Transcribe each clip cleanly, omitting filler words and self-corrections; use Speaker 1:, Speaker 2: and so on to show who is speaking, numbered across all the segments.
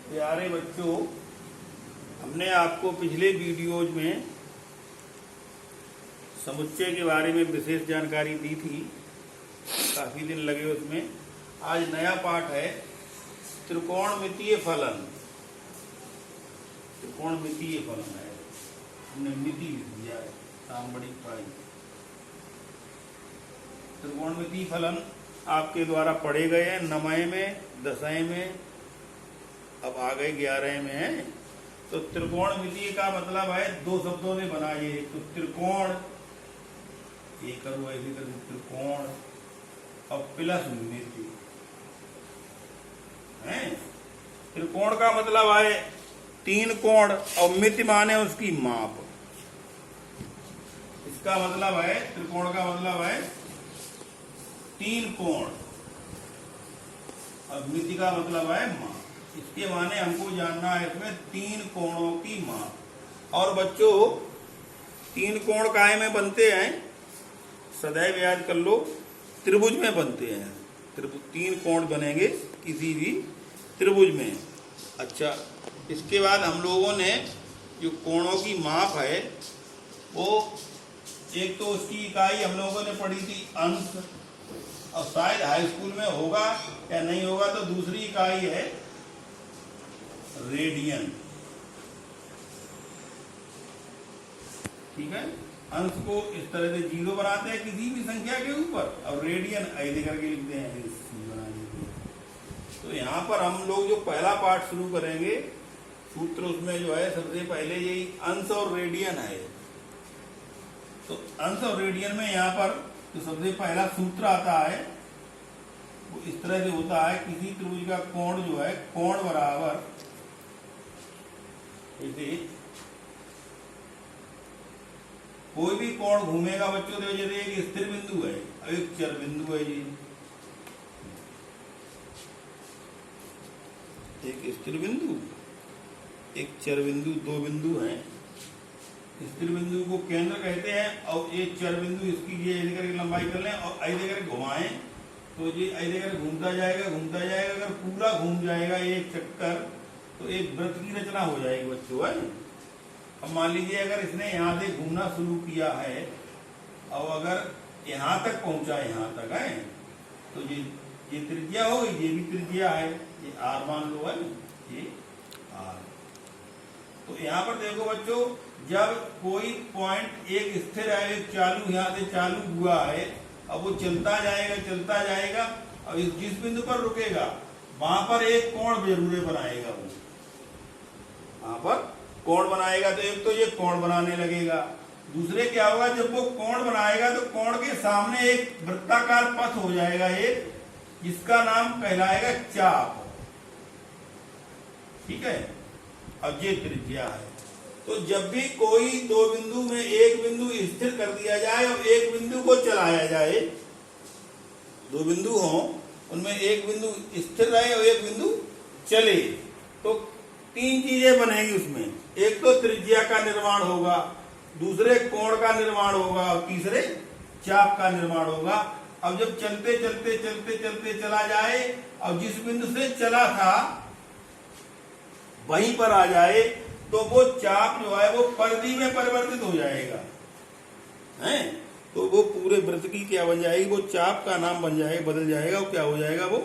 Speaker 1: प्यारे बच्चों, हमने आपको पिछले वीडियोज में समुच्चय के बारे में विशेष जानकारी दी थी। काफ़ी दिन लगे उसमें। आज नया पाठ है त्रिकोणमितीय फलन। त्रिकोणमितीय फलन है, हमने मिति लिख दिया है, नाम बड़ी पाई। त्रिकोणमितीय फलन आपके द्वारा पढ़े गए हैं 9वें में, 10वें में, अब आ गए 11वें में है। तो त्रिकोणमितीय का मतलब है दो शब्दों ने बनाए। तो त्रिकोण, ये करो ऐसे कर, त्रिकोण और प्लस मिति है। त्रिकोण का मतलब है तीन कोण और मिति माने उसकी माप। इसका मतलब है, त्रिकोण का मतलब है तीन कोण और मिति का मतलब है माप। इसके माने हमको जानना है इसमें तीन कोणों की माप। और बच्चों, तीन कोण काहे में बनते हैं? सदैव याद कर लो, त्रिभुज में बनते हैं। तीन कोण बनेंगे किसी भी त्रिभुज में। अच्छा, इसके बाद हम लोगों ने जो कोणों की माप है वो एक तो उसकी इकाई हम लोगों ने पढ़ी थी अंश, और शायद हाई स्कूल में होगा या नहीं होगा तो दूसरी इकाई है रेडियन। ठीक है, अंश को इस तरह से 0 बनाते हैं किसी भी संख्या के ऊपर, और रेडियन ऐसे करके लिखते हैं बना देते हैं। तो यहाँ पर हम लोग जो पहला पाठ शुरू करेंगे, सूत्र उसमें जो है सबसे पहले यही अंश और रेडियन है। तो अंश और रेडियन में यहाँ पर तो सबसे पहला सूत्र आता है वो इस तरह से होता है, किसी त्रिभुज का कोण जो है, कोण बराबर ऐसे कोई भी कोण घूमेगा बच्चों, देखो जैसे एक स्थिर बिंदु है और एक चर बिंदु है जी। एक स्थिर बिंदु, एक चर बिंदु, दो बिंदु हैं। स्थिर बिंदु को केंद्र कहते हैं और एक चर बिंदु इसकी ये ऐसे करके लंबाई कर लें और ऐसे करके घुमाएं तो ये ऐसे करके घूमता जाएगा घूमता जाएगा। अगर पूरा घूम जाएगा एक चक्कर तो एक वृत्त की रचना हो जाएगी बच्चों है। अब मान लीजिए अगर इसने यहाँ से घूमना शुरू किया है और अगर यहाँ तक पहुंचा, यहाँ तक है, तो ये त्रिज्या हो गई, ये भी त्रिज्या है, ये आर मान लो है, ये आर। तो यहाँ पर देखो बच्चों, जब कोई पॉइंट एक स्थिर है, एक चालू यहाँ से चालू हुआ है, अब वो चलता जाएगा और जिस बिंदु पर रुकेगा वहां पर एक कोण जरूर बनाएगा। वो वहां पर कोण बनाएगा तो एक तो ये कोण बनाने लगेगा, दूसरे क्या होगा, जब वो कोण बनाएगा तो कोण के सामने एक वृत्ताकार पथ हो जाएगा एक, जिसका नाम कहलाएगा चाप। ठीक है, अब ये त्रिज्या है। तो जब भी कोई दो बिंदु में एक बिंदु स्थिर कर दिया जाए और एक बिंदु को चलाया जाए, दो बिंदु हों उनमें एक बिंदु स्थिर रहे और एक बिंदु चले, तो तीन चीजें बनेगी उसमें। एक तो त्रिज्या का निर्माण होगा, दूसरे कोण का निर्माण होगा और तीसरे चाप का निर्माण होगा। अब जब चलते चलते चलते चलते चला जाए और जिस बिंदु से चला था वहीं पर आ जाए तो वो चाप जो है वो परिधि में परिवर्तित हो जाएगा है। तो वो पूरे वृत्त की क्या बन जाएगी, वो चाप का नाम बन जाएगा, बदल जाएगा, वो क्या हो जाएगा, वो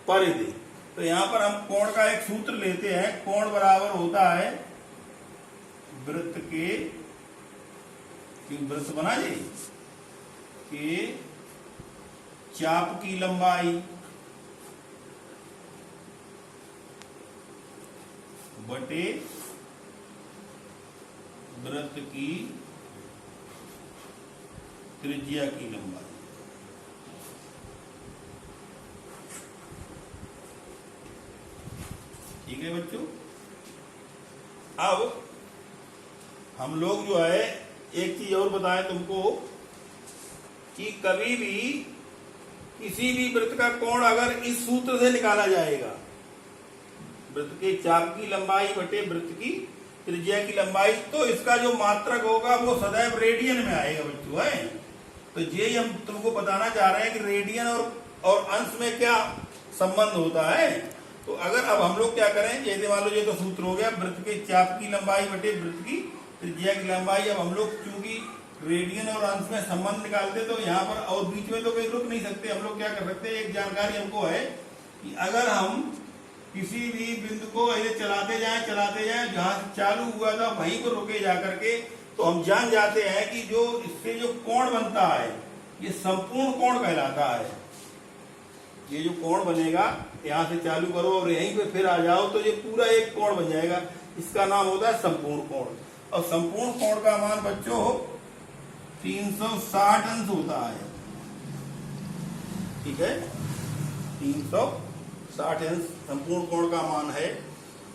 Speaker 1: परिधि। तो यहाँ पर हम कोण का एक सूत्र लेते हैं। कोण बराबर होता है वृत्त के, वृत्त बना जी, के चाप की लंबाई बटे वृत्त की त्रिज्या की लंबाई। ठीक है बच्चों, अब हम लोग जो है एक चीज और बताएं तुमको कि कभी भी किसी भी वृत्त का कोण अगर इस सूत्र से निकाला जाएगा, वृत्त के चाप की लंबाई बटे वृत्त की त्रिज्या की लंबाई, तो इसका जो मात्रक होगा वो सदैव रेडियन में आएगा बच्चों है। तो ये हम तुमको बताना चाह रहे हैं कि रेडियन और अंश में क्या संबंध होता है। तो अगर अब हम लोग क्या करें, जैसे मान लो ये तो सूत्र हो गया वृत्त के चाप की लंबाई बटे वृत्त की त्रिज्या की लंबाई। अब हम लोग चूंकि रेडियन और अंश में संबंध निकालते तो यहाँ पर और बीच में तो कहीं रुक नहीं सकते। हम लोग क्या कर सकते हैं, एक जानकारी हमको है कि अगर हम किसी भी बिंदु को ऐसे चलाते जाएं जहां से चालू हुआ था वहीं पर रुके जा करके, तो हम जान जाते हैं कि जो इससे जो कोण बनता है ये संपूर्ण कोण कहलाता है। ये जो कोण बनेगा यहाँ से चालू करो और यहीं पे फिर आ जाओ तो ये पूरा एक कोण बन जाएगा, इसका नाम होता है संपूर्ण कोण। और संपूर्ण कोण का मान बच्चों 360 अंश होता है, ठीक है, 360 अंश संपूर्ण कोण का मान है।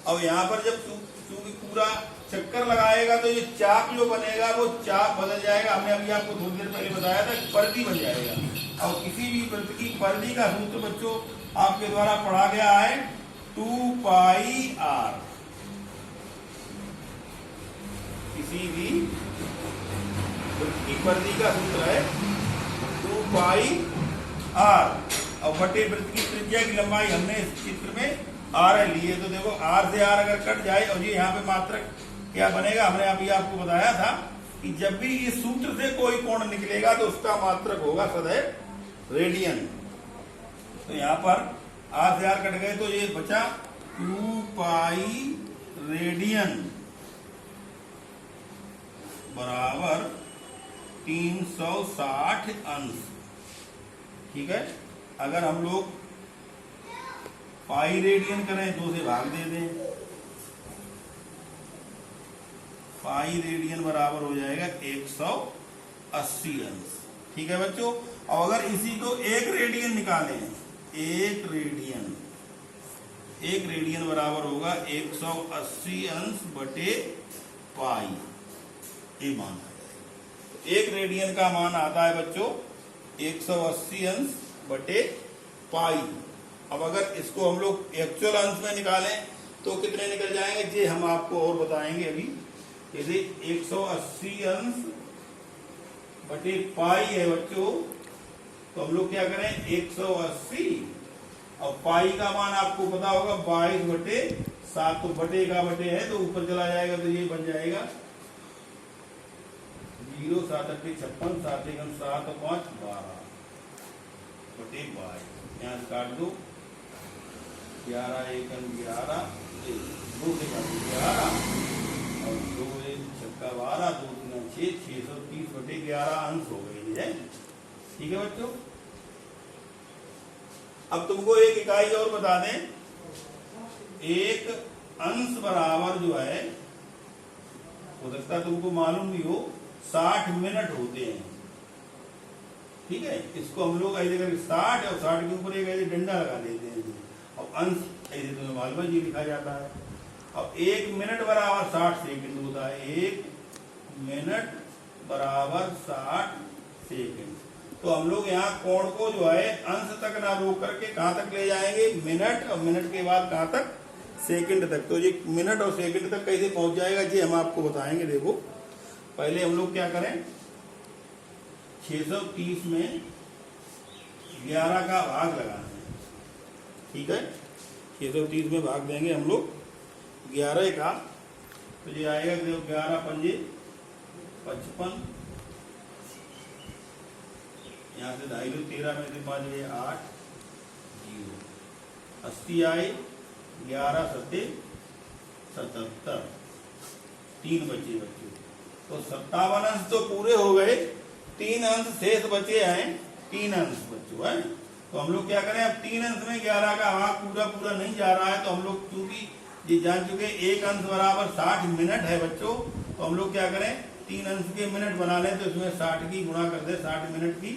Speaker 1: अब यहाँ पर जब चूंकि पूरा चक्कर लगाएगा तो ये चाप जो बनेगा वो चाप बदल जाएगा। हमने अभी आपको थोड़ी देर पहले बताया था परिधि बन जाएगा। और किसी भी वृत्त की परिधि का सूत्र बच्चों आपके द्वारा पढ़ा गया है 2πr। किसी भी वृत्त की परिधि का सूत्र है 2πr और बटे वृत्त की त्रिज्या की लंबाई हमने इस चित्र में r लिए। तो देखो r से r अगर कट जाए और ये यहाँ पे मात्रक क्या बनेगा, हमने अभी आपको बताया था कि जब भी इस सूत्र से कोई कोण निकलेगा तो उसका मात्रक होगा सदैव रेडियन। तो यहाँ पर r से r कट गए तो ये बचा 2π रेडियन बराबर 360 अंश, ठीक है। अगर हम लोग पाई रेडियन करें 2 से भाग दे दें, पाई रेडियन बराबर हो जाएगा 180 अंश, ठीक है बच्चों। और अगर इसी को 1 रेडियन निकालें, 1 रेडियन बराबर होगा 180 अंश बटे पाई, ये मान आ जाएगा। 1 रेडियन का मान आता है बच्चों 180 अंश बटे पाई। अब अगर इसको हम लोग एक्चुअल अंश में निकालें तो कितने निकल जाएंगे, ये हम आपको और बताएंगे अभी। यदि 180 अंश बटे पाई है बच्चों, तो हम लोग क्या करें 180 और पाई का मान आपको पता होगा 22 बटे 7, तो बटे का बटे है तो ऊपर चला जाएगा तो ये बन जाएगा 0 7 8 56 7 1 7 और 5 12 बटे 22। यहाँ से काट दो 11 1 11 2 से काट 11 और 2 1 6 12 2 3 6 630 बटे 11 अंश हो गई है, ठीक है बच्चों। अब तुमको एक इकाई और बता दें, एक अंश बराबर जो है हो सकता है तुमको मालूम भी हो 60 मिनट होते हैं, ठीक है। इसको हम लोग ऐसे करके 60 और 60 के ऊपर एक ऐसे डंडा लगा देते हैं और अंश ऐसे तुम्हें मालूम है ये लिखा जाता है। अब 1 मिनट बराबर 60 सेकंड होता है, 1 मिनट बराबर 60 सेकंड। तो हम लोग यहाँ कोण को जो है अंश तक ना रोक करके कहाँ तक ले जाएंगे, मिनट, और मिनट के बाद कहाँ तक, सेकंड तक। तो ये मिनट और सेकंड तक कैसे पहुंच जाएगा ये हम आपको बताएंगे। देखो पहले हम लोग क्या करें, 630 में 11 का भाग लगाना है, ठीक है। 630 में भाग देंगे हम लोग 11 का, तो ये आएगा 11 पंजे 55, यहाँ से 2.5 13 में से 5 गए 8 0 80 आए 11 7 77 3 बचे बच्चे। तो 57 अंश तो पूरे हो गए, 3 अंश शेष बचे हैं, 3 अंश बच्चों है। तो हम लोग क्या करें, अब 3 अंश में 11 का भाग पूरा नहीं जा रहा है, तो हम लोग चूंकि ये जान चुके 1 अंश बराबर 60 मिनट है बच्चों, तो हम लोग क्या करें 3 अंश के मिनट बना लें तो इसमें 60 की गुणा कर दे 60 मिनट की,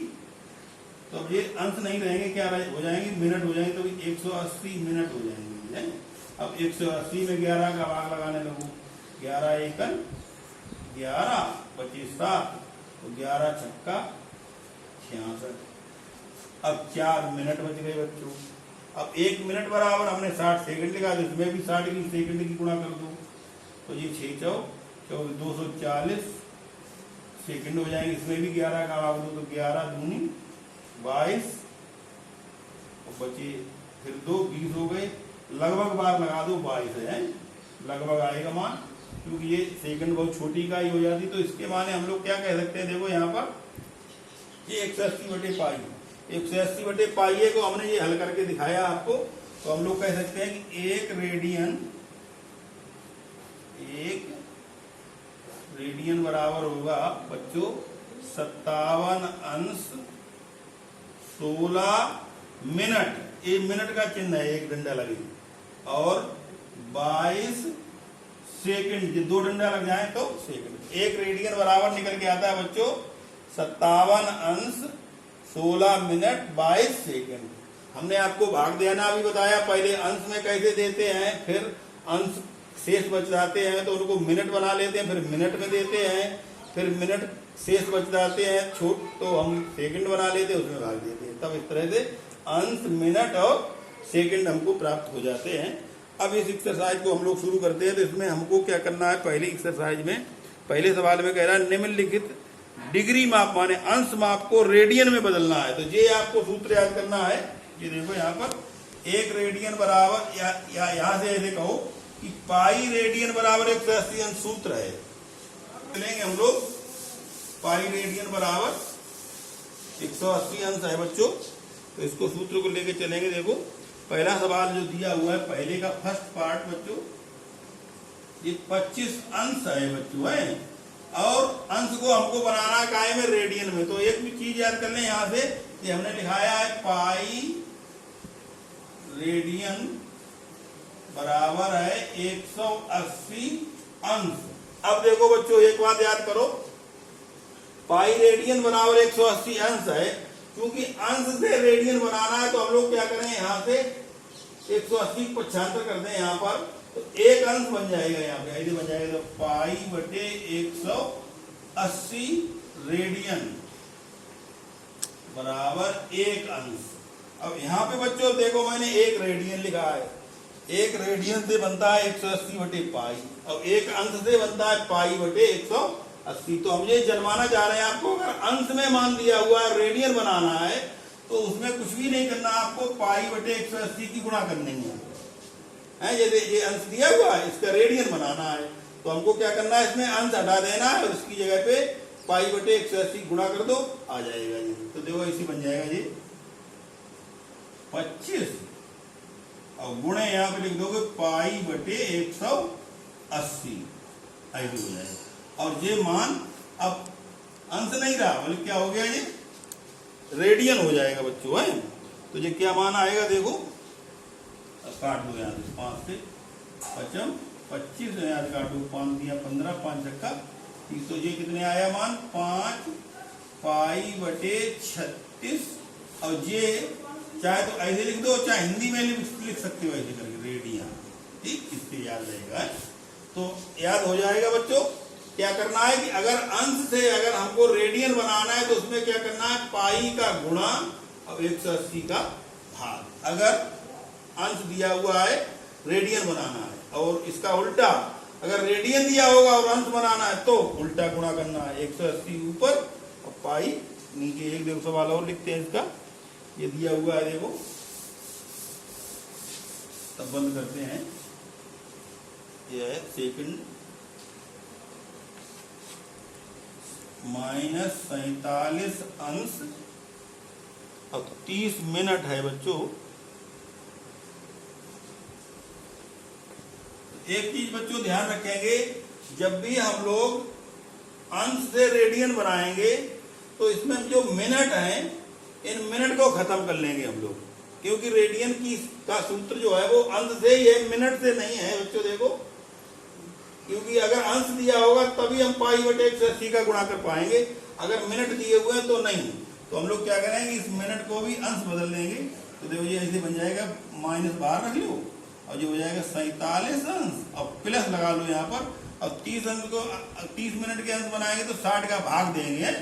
Speaker 1: तो अब ये अंश नहीं रहेंगे, क्या हो जाएंगे मिनट हो जाएंगे, तो 180 मिनट हो जाएंगे। अब 180 में 11 का भाग लगाने लगो, 11 एकन 11 बचे 7, तो 11 छक्का 66। अब 4 मिनट बच गए बच्चों। अब 1 मिनट बराबर हमने 60 सेकंड लिखा, तो इसमें भी 60 की सेकंड की गुणा कर दो, तो ये 6 चौ 240 सेकंड हो जाएंगे। इसमें भी 11 का भाग दो, तो 11 दूनी 22 और बचे फिर 2 20 हो गए, लगभग बार लगा दो 22 है, लगभग आएगा मान, क्योंकि ये सेकंड बहुत छोटी इकाई हो जाती, तो इसके माने हम लोग क्या कह सकते हैं, देखो यहाँ पर ये 180/पाई, 180/पाई को हमने ये हल करके दिखाया आपको, तो हम लोग कह सकते हैं कि एक रेडियन बराबर होगा बच्चों 57 अंश 16 मिनट, ये मिनट का चिन्ह है, एक डंडा लगे, और 22 सेकंड, दो डंडा लग जाए तो सेकंड। एक रेडियन बराबर निकल के आता है बच्चों 57 अंश 16 मिनट 22 सेकंड। हमने आपको भाग देना भी बताया, पहले अंश में कैसे देते हैं, फिर अंश शेष बच जाते हैं तो उनको मिनट बना लेते हैं, फिर मिनट में देते हैं, फिर मिनट शेष बच जाते हैं छूट तो हम सेकंड बना लेते हैं, उसमें भाग देते हैं, तब इस तरह से अंश मिनट और सेकंड हमको प्राप्त हो जाते हैं। अब इस एक्सरसाइज को हम लोग शुरू करते हैं, तो इसमें हमको क्या करना है, पहली एक्सरसाइज में पहले सवाल में कह रहा है निम्नलिखित डिग्री माप माने अंश माप को रेडियन में बदलना है, तो ये आपको सूत्र याद करना है। ये देखो यहाँ पर एक रेडियन बराबर या यहाँ से ऐसे कहो कि पाई रेडियन बराबर 180 अंश सूत्र है, चलेंगे हम लोग पाई रेडियन बराबर 180 अंश है बच्चों, तो इसको सूत्र को लेके चलेंगे। देखो पहला सवाल जो दिया हुआ है, पहले का फर्स्ट पार्ट बच्चों, ये 25 अंश है बच्चों है, और अंश को हमको बनाना है काय में, रेडियन में। तो एक भी चीज याद कर लें यहाँ से, ये हमने लिखाया है पाई रेडियन बराबर है 180 अंश। अब देखो बच्चों एक बात याद करो, पाई रेडियन बराबर 180 अंश है, क्योंकि अंश से रेडियन बनाना है तो हम लोग क्या करें, यहाँ से 180 को 75 कर दें यहाँ पर, तो एक अंश बन जाएगा, यहाँ पे ऐसे बन जाएगा, तो पाई बटे 180 रेडियन बराबर एक अंश। अब यहाँ पे बच्चों देखो मैंने एक रेडियन लिखा है, एक रेडियन से बनता है 180/पाई, और एक अंश से बनता है पाई बटे 180। तो हम ये जन्माना चाह रहे हैं आपको, अगर अंश में मान दिया हुआ है रेडियन बनाना है तो उसमें कुछ भी नहीं करना, आपको पाई बटे 180 की गुणा करनी है। जैसे ये अंश दिया हुआ है, इसका रेडियन बनाना है, तो हमको क्या करना है, इसमें अंश हटा देना है और इसकी जगह पे पाई बटे 180 गुणा कर दो, आ जाएगा ये। तो देखो इसी बन जाएगा ये 25, और गुणे यहाँ पे लिख दोगे पाई बटे 180, ऐसे हो जाएगा। और ये मान अब अंश नहीं रहा, बल्कि क्या हो गया, ये रेडियन हो जाएगा बच्चों है। तो ये क्या मान आएगा, देखो काट दो यहाँ से, 5 से 25 यहाँ से काटो, 5 दिया 15, 5 छक्का 30, तो ये कितने आया मान, 5 पाई बटे 36। और ये चाहे तो ऐसे लिख दो, चाहे हिंदी में लिख सकते हो ऐसे करके, रेडियन, ठीक, इससे याद रहेगा। तो याद हो जाएगा बच्चों। क्या करना है कि अगर अंश से अगर हमको रेडियन बनाना है तो उसमें क्या करना है, पाई का गुणा और 180 का भाग। अगर अंश दिया हुआ है रेडियन बनाना है, और इसका उल्टा अगर रेडियन दिया होगा और अंश बनाना है तो उल्टा गुणा करना है, 180 ऊपर और पाई नीचे। एक देखो सवाल और लिखते हैं इसका, ये दिया हुआ है देखो, तब बंद करते हैं। यह है सेकंड -47 अंश और 30 मिनट है बच्चों। एक चीज बच्चों ध्यान रखेंगे, जब भी हम लोग अंश से रेडियन बनाएंगे तो इसमें जो मिनट हैं, इन मिनट को खत्म कर लेंगे हम लोग, क्योंकि रेडियन की का सूत्र जो है वो अंश से ही है, मिनट से नहीं है बच्चों। देखो, क्योंकि अगर अंश दिया होगा तभी हम पाई बटे 180 का गुणा कर पाएंगे, अगर मिनट दिए हुए हैं तो नहीं। तो हम लोग क्या करेंगे, इस मिनट को भी अंश बदल देंगे। तो देखो ये ऐसे बन जाएगा, माइनस बाहर रख लो, और ये हो जाएगा 47 अंश, और प्लस लगा लो यहाँ पर, और 30 अंश को 30 मिनट के अंश बनाएंगे तो 60 का भाग देंगे,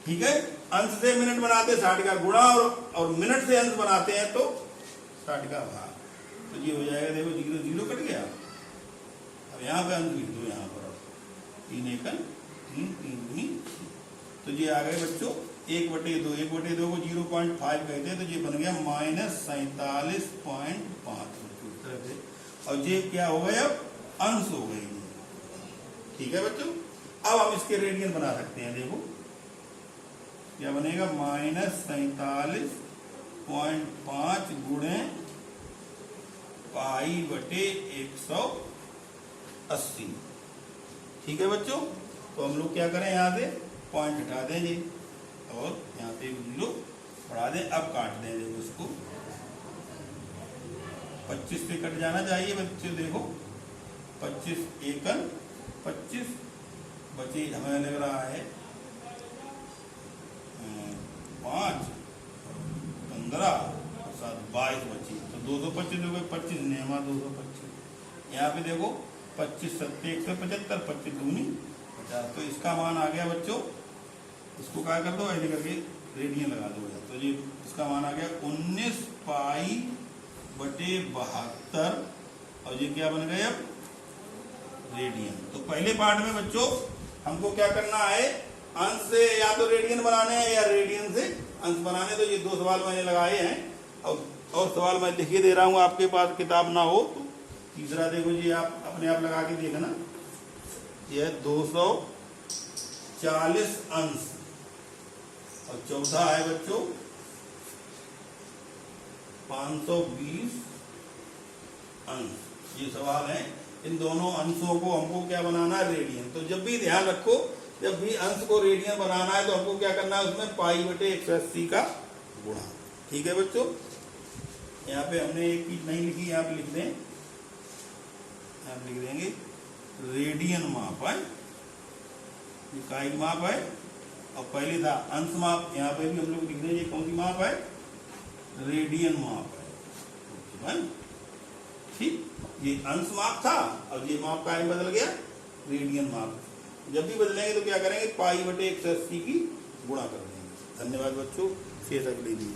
Speaker 1: ठीक है। अंश से मिनट बनाते 60 का गुणा, और मिनट से अंश बनाते हैं तो 60 का भाग। तो ये हो जाएगा, देखो 0 0 कट गया। अब यहाँ पे अंश लिख दो, यहाँ पर 3 एकम 3 3 दूनी, तो ये आ गए बच्चों 1/2, 1/2 को 0.5 कहते हैं, तो ये बन गया -47.5 और ये क्या हो गया, अब अंश हो गई। ठीक है बच्चों, अब हम इसके रेडियन बना सकते हैं। देखो क्या बनेगा, -47.5 गुणे π/180। ठीक है बच्चों, तो हम लोग क्या करें, यहाँ से पॉइंट हटा दें जी और यहाँ पे 0 बढ़ा दें। अब काट दें, देखो इसको 25 से कट जाना चाहिए बच्चे। देखो 25 एकन 25 बचे, हमें लग रहा है 5 15 और 7 22 बची, तो 225 हो गए। 25 नेमा 225, यहाँ पे देखो 25 7 175, 25 दूनी 50, तो इसका मान आ गया बच्चों। इसको क्या कर दो, ऐसे करके रेडियन लगा दो, तो ये इसका मान आ गया 19 π/72 और ये क्या बन गया, अब रेडियन। तो पहले पार्ट में बच्चों हमको क्या करना है, अंश से या तो रेडियन बनाने हैं या रेडियन से अंश बनाने। तो ये 2 सवाल मैंने लगाए हैं और सवाल मैं लिखिए दे रहा हूँ, आपके पास किताब ना हो तो तीसरा देखो जी, आप अपने आप लगा के देखना। यह 240 अंश और चौथा है बच्चों 520 अंश। ये सवाल है, इन दोनों अंशों को हमको क्या बनाना है, रेडियन। तो जब भी ध्यान रखो, जब भी अंश को रेडियन बनाना है तो हमको क्या करना है, उसमें π/180 का गुणा। ठीक है बच्चों, यहाँ पे हमने एक चीज नहीं लिखी, यहाँ पे लिख दें, आप लिख देंगे रेडियन माप है, इकाई माप है। और पहले था अंश माप, यहाँ पे भी हम लोग लिख देंगे कौन सी माप है, रेडियन माप है। ठीक, ये अंश माप था और ये माप का बदल गया रेडियन माप। जब भी बदलेंगे तो क्या करेंगे, π/180 की गुणा कर देंगे। धन्यवाद बच्चों, शेष अगले दिन।